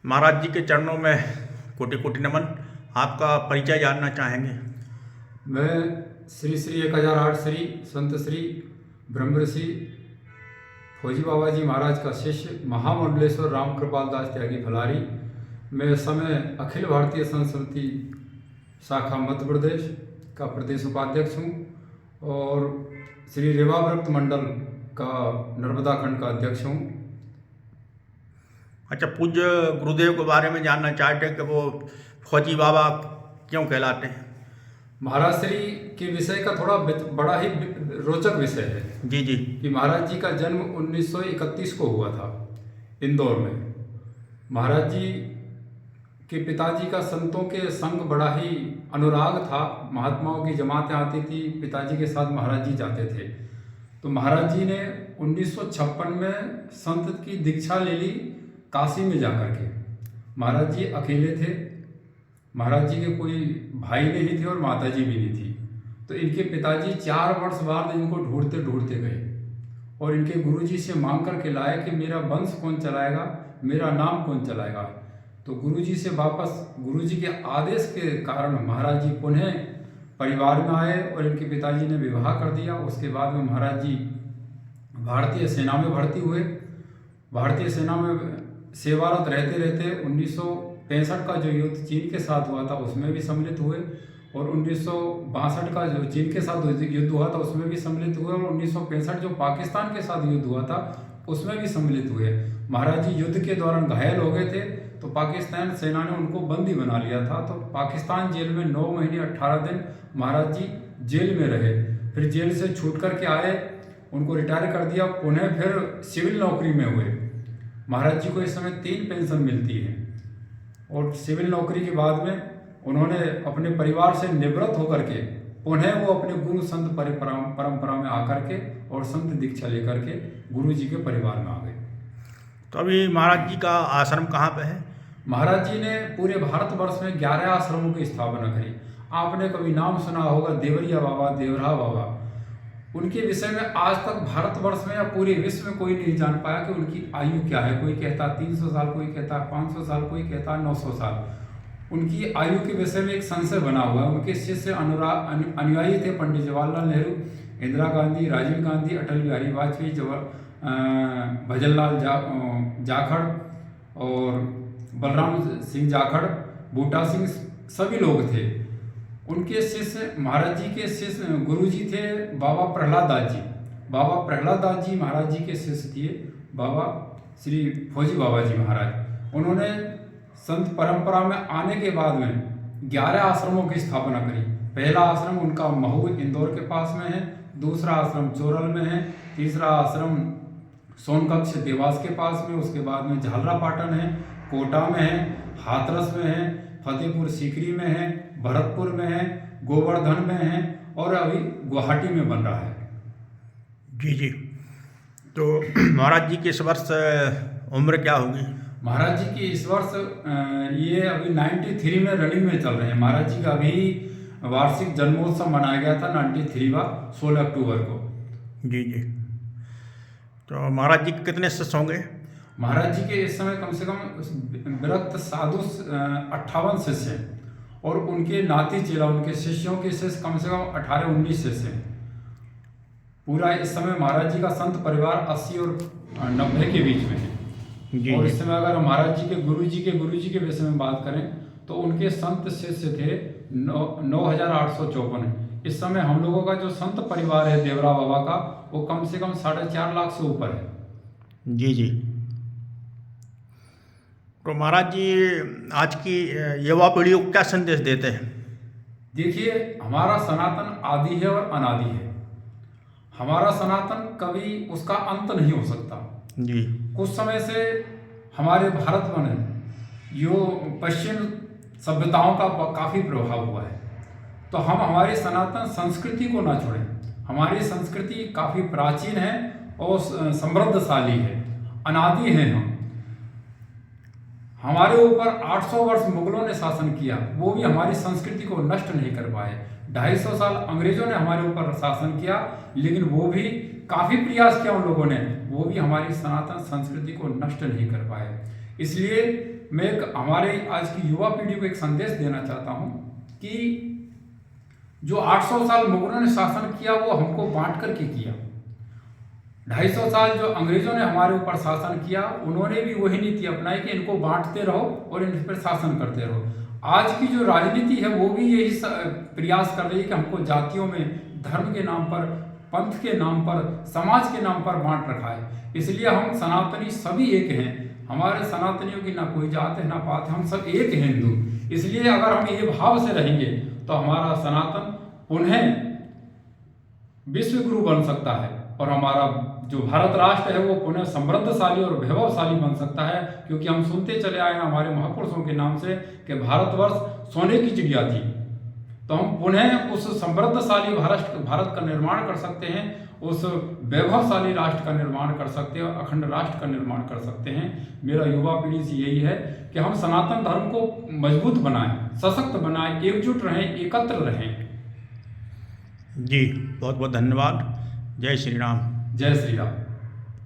महाराज जी के चरणों में कोटि कोटि नमन। आपका परिचय जानना चाहेंगे? मैं श्री श्री 1008 श्री संत श्री ब्रह्मऋषि फौजी बाबा जी महाराज का शिष्य महामंडलेश्वर राम कृपाल दास त्यागी फलारी। मैं इस समय अखिल भारतीय संस्कृति शाखा मध्य प्रदेश का प्रदेश उपाध्यक्ष हूँ और श्री रेवाव्रत मंडल का नर्मदा खंड का अध्यक्ष हूँ। अच्छा, पूज्य गुरुदेव के बारे में जानना चाहते हैं कि वो फौजी बाबा क्यों कहलाते हैं? महाराज श्री के विषय का थोड़ा बड़ा ही रोचक विषय है जी जी। कि महाराज जी का जन्म 1931 को हुआ था इंदौर में। महाराज जी के पिताजी का संतों के संग बड़ा ही अनुराग था। महात्माओं की जमातें आती थी, पिताजी के साथ महाराज जी जाते थे। तो महाराज जी ने 1956 में संत की दीक्षा ले ली काशी में जाकर के। महाराज जी अकेले थे, महाराज जी के कोई भाई नहीं थे और माता जी भी नहीं थी। तो इनके पिताजी 4 वर्ष बाद इनको ढूंढते ढूंढते गए और इनके गुरुजी से मांग करके लाए कि मेरा वंश कौन चलाएगा, मेरा नाम कौन चलाएगा। तो गुरुजी से वापस गुरुजी के आदेश के कारण महाराज जी पुनः परिवार में आए और इनके पिताजी ने विवाह कर दिया। उसके बाद में महाराज जी भारतीय सेना में भर्ती हुए। भारतीय सेना में सेवारत रहते रहते 1965 का जो युद्ध चीन के साथ हुआ था उसमें भी सम्मिलित हुए और 1962 का जो चीन के साथ युद्ध हुआ था उसमें भी सम्मिलित हुए और 1965 जो पाकिस्तान के साथ युद्ध हुआ था उसमें भी सम्मिलित हुए। महाराज जी युद्ध के दौरान घायल हो गए थे तो पाकिस्तान सेना ने उनको बंदी बना लिया था। तो पाकिस्तान जेल में 9 महीने 18 दिन महाराज जी जेल में रहे। फिर जेल से छूट करके आए, उनको रिटायर कर दिया, पुनः फिर सिविल नौकरी में हुए। महाराज जी को इस समय 3 पेंशन मिलती है और सिविल नौकरी के बाद में उन्होंने अपने परिवार से निवृत्त होकर के पुनः वो अपने गुरु संत परंपरा में आकर के और संत दीक्षा लेकर के गुरु जी के परिवार में आ गए। तो अभी महाराज जी का आश्रम कहाँ पे है? महाराज जी ने पूरे भारतवर्ष में 11 आश्रमों की स्थापना करी। आपने कभी नाम सुना होगा देवरिया बाबा, देवरा बाबा। उनके विषय में आज तक भारतवर्ष में या पूरे विश्व में कोई नहीं जान पाया कि उनकी आयु क्या है। कोई कहता 300 साल, कोई कहता 500 साल, कोई कहता 900 साल। उनकी आयु के विषय में एक संशय बना हुआ है। उनके शिष्य अनुयायी थे पंडित जवाहरलाल नेहरू, इंदिरा गांधी, राजीव गांधी, अटल बिहारी वाजपेयी, भजनलाल जाखड़ और बलराम सिंह जाखड़, बूटा सिंह, सभी लोग थे। उनके शिष्य महाराज जी के शिष्य गुरु जी थे बाबा प्रहलाद दास जी। बाबा प्रहलाद दास जी महाराज जी के शिष्य थे बाबा श्री फौजी बाबा जी महाराज। उन्होंने संत परंपरा में आने के बाद में 11 आश्रमों की स्थापना करी। पहला आश्रम उनका महू इंदौर के पास में है, दूसरा आश्रम चोरल में है, तीसरा आश्रम सोनकक्ष देवास के पास में, उसके बाद में झालरा पाटन है, कोटा में है, हाथरस में है, फतेहपुर सीकरी में है, भरतपुर में है, गोवर्धन में है और अभी गुवाहाटी में बन रहा है। जी जी। तो महाराज जी की इस वर्ष उम्र क्या होगी? महाराज जी की इस वर्ष ये अभी 93 में रनिंग में चल रहे हैं। महाराज जी का अभी वार्षिक जन्मोत्सव मनाया गया था 93वां 16 अक्टूबर को। जी जी। तो महाराज जी के कितने शिष्य होंगे? महाराज जी के इस समय कम से कम विरक्त साधु 58 शिष्य हैं और उनके नाती चेला, उनके शिष्यों के शिष्य कम से कम 18-19 शिष्य हैं। पूरा इस समय महाराज जी का संत परिवार 80 और 90 के बीच में है। जी और जी। इस समय अगर महाराज जी के गुरु जी के विषय में बात करें तो उनके संत शिष्य थे 9,854। इस समय हम लोगों का जो संत परिवार है देवरा बाबा का वो कम से कम 4.5 लाख से ऊपर है। जी जी। तो महाराज जी आज की युवा पीढ़ी को क्या संदेश देते हैं? देखिए, हमारा सनातन आदि है और अनादि है। हमारा सनातन कभी उसका अंत नहीं हो सकता। जी। कुछ समय से हमारे भारत में यो पश्चिम सभ्यताओं का काफ़ी प्रभाव हुआ है। तो हम हमारी सनातन संस्कृति को ना छोड़ें। हमारी संस्कृति काफ़ी प्राचीन है और समृद्धशाली है, अनादि है। हमारे ऊपर 800 वर्ष मुगलों ने शासन किया, वो भी हमारी संस्कृति को नष्ट नहीं कर पाए। 250 साल अंग्रेजों ने हमारे ऊपर शासन किया, लेकिन वो भी काफ़ी प्रयास किया उन लोगों ने, वो भी हमारी सनातन संस्कृति को नष्ट नहीं कर पाए। इसलिए मैं हमारे आज की युवा पीढ़ी को एक संदेश देना चाहता हूँ कि जो 800 साल मुगलों ने शासन किया वो हमको बांट करके किया। 250 साल जो अंग्रेजों ने हमारे ऊपर शासन किया, उन्होंने भी वही नीति अपनाई कि इनको बांटते रहो और इन पर शासन करते रहो। आज की जो राजनीति है वो भी यही प्रयास कर रही है कि हमको जातियों में धर्म के नाम पर, पंथ के नाम पर, समाज के नाम पर बांट रखा है। इसलिए हम सनातनी सभी एक हैं। हमारे सनातनियों की ना कोई जात है ना पात है, हम सब एक हैं हिंदू। इसलिए अगर हम ये भाव से रहेंगे तो हमारा सनातन पुनः विश्व गुरु बन सकता है और हमारा जो भारत राष्ट्र है वो पुनः समृद्धशाली और वैभवशाली बन सकता है। क्योंकि हम सुनते चले आए हैं हमारे महापुरुषों के नाम से कि भारतवर्ष सोने की चिड़िया थी, तो हम पुनः उस समृद्धशाली भारत का निर्माण कर सकते हैं, उस वैभवशाली राष्ट्र का निर्माण कर सकते हैं और अखंड राष्ट्र का निर्माण कर सकते हैं। मेरा युवा पीढ़ी से यही है कि हम सनातन धर्म को मजबूत बनाएं, सशक्त बनाएं, एकजुट रहें, एकत्र रहें। जी बहुत बहुत धन्यवाद। जय श्री राम। जय श्री राम।